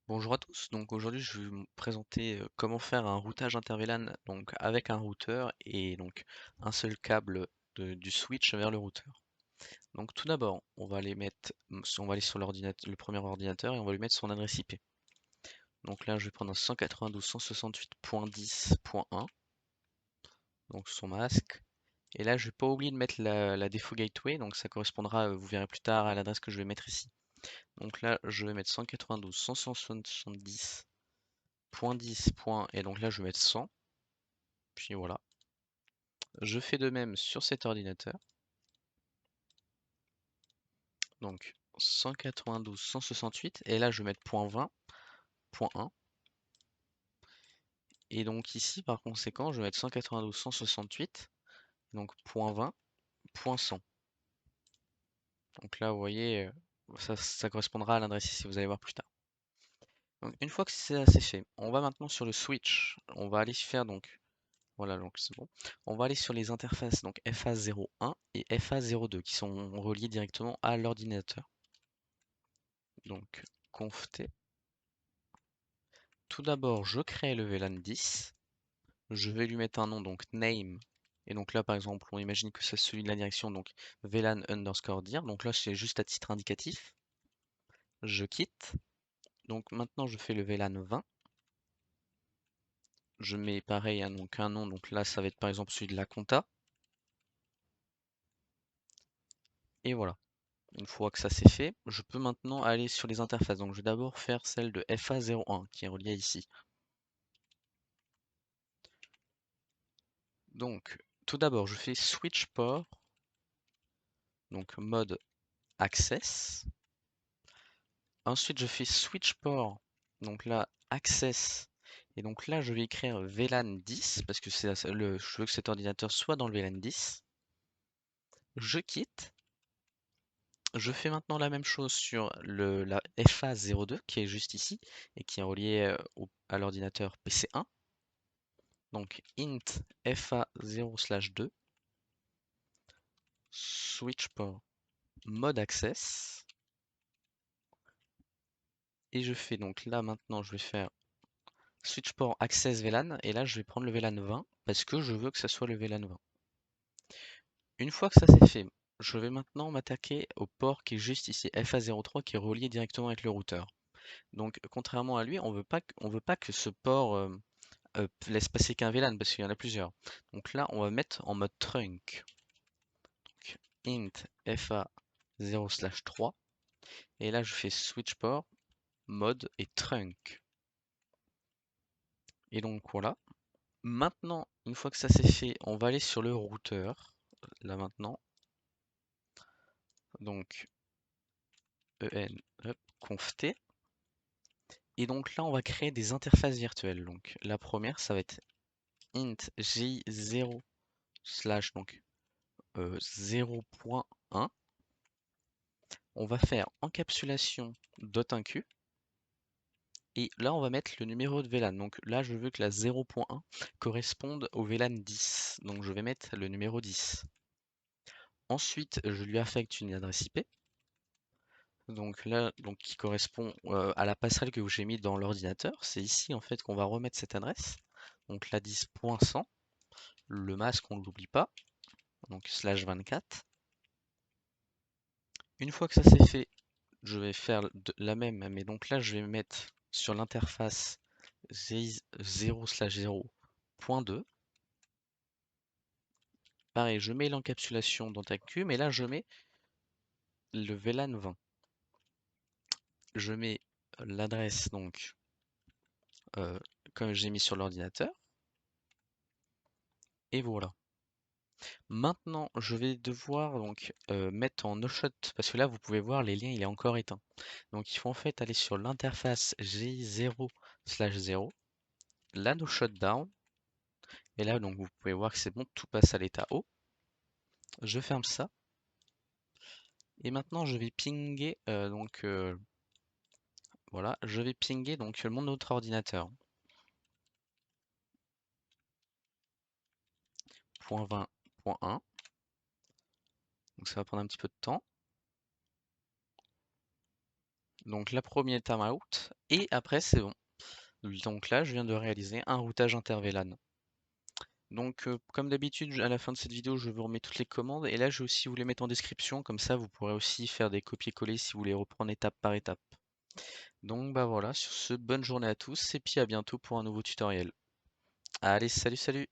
Bonjour à tous, donc aujourd'hui je vais vous présenter comment faire un routage inter-VLAN donc avec un routeur et donc un seul câble du switch vers le routeur. Donc tout d'abord, on va aller sur l'ordinateur, le premier ordinateur et on va lui mettre son adresse IP. Donc là je vais prendre un 192.168.10.1, donc son masque. Et là je vais pas oublier de mettre la défaut gateway, donc ça correspondra, vous verrez plus tard, à l'adresse que je vais mettre ici. Donc là je vais mettre 192.170. Point 10, et donc là je vais mettre 100, puis voilà. Je fais de même sur cet ordinateur, donc 192, 168, et là je vais mettre point 20, point 1, et donc ici par conséquent je vais mettre 192, 168, donc point 20, point 100. Donc là vous voyez, ça correspondra à l'adresse ici, vous allez voir plus tard. Donc une fois que c'est fait, on va maintenant sur le switch, on va aller faire donc voilà, donc c'est bon. On va aller sur les interfaces donc FA01 et FA02 qui sont reliés directement à l'ordinateur. Donc conft. Tout d'abord, je crée le VLAN 10. Je vais lui mettre un nom, donc name. Et donc là, par exemple, on imagine que c'est celui de la direction, donc VLAN underscore dir. Donc là, c'est juste à titre indicatif. Je quitte. Donc maintenant, je fais le VLAN 20. Je mets pareil un nom, donc là, ça va être par exemple celui de la compta. Et voilà. Une fois que ça c'est fait, je peux maintenant aller sur les interfaces. Donc je vais d'abord faire celle de FA01 qui est reliée ici. Donc tout d'abord je fais switch port, donc mode access. Ensuite je fais switch port, donc là access. Et donc là je vais écrire VLAN 10 parce que je veux que cet ordinateur soit dans le VLAN 10. Je quitte. Je fais maintenant la même chose sur la FA02 qui est juste ici et qui est relié à l'ordinateur PC1. Donc int fa0/2 switch port mode access, et je fais donc là maintenant je vais faire switch port access VLAN, et là je vais prendre le VLAN 20 parce que je veux que ça soit le VLAN 20. Une fois que ça c'est fait, je vais maintenant m'attaquer au port qui est juste ici, FA03, qui est relié directement avec le routeur. Donc contrairement à lui, on veut pas que ce port laisse passer qu'un VLAN parce qu'il y en a plusieurs. Donc là on va mettre en mode trunk. Donc, int fa0/3, et là je fais switch port mode et trunk. Et donc voilà. Maintenant, une fois que ça c'est fait, on va aller sur le routeur. Là maintenant. Donc en conft. Et donc là on va créer des interfaces virtuelles. Donc la première ça va être int j0 slash donc 0.1. On va faire encapsulation .1q. Et là, on va mettre le numéro de VLAN. Donc là, je veux que la 0.1 corresponde au VLAN 10. Donc je vais mettre le numéro 10. Ensuite, je lui affecte une adresse IP. Donc là, qui correspond à la passerelle que j'ai mis dans l'ordinateur. C'est ici en fait qu'on va remettre cette adresse. Donc la 10.100. Le masque, on ne l'oublie pas. Donc /24. Une fois que ça c'est fait, je vais faire la même, mais donc là, je vais mettre sur l'interface 0/0.2. Pareil, je mets l'encapsulation dans TACQ, mais là je mets le VLAN 20. Je mets l'adresse donc euh, comme j'ai mis sur l'ordinateur. Et voilà. Maintenant, je vais devoir donc mettre en no shot parce que là vous pouvez voir les liens il est encore éteint. Donc il faut en fait aller sur l'interface J0/0, la no shut down. Et là donc vous pouvez voir que c'est bon, tout passe à l'état haut. Je ferme ça. Et maintenant je vais pinguer voilà, je vais pinguer donc mon autre ordinateur. Point 20, point 1. Donc ça va prendre un petit peu de temps. Donc la première timeout, et après c'est bon. Donc là, je viens de réaliser un routage inter-VLAN. Donc comme d'habitude, à la fin de cette vidéo, je vous remets toutes les commandes, et là je vais aussi vous les mettre en description, comme ça vous pourrez aussi faire des copier-coller si vous voulez reprendre étape par étape. Donc bah voilà, sur ce, bonne journée à tous, et puis à bientôt pour un nouveau tutoriel. Allez, salut salut!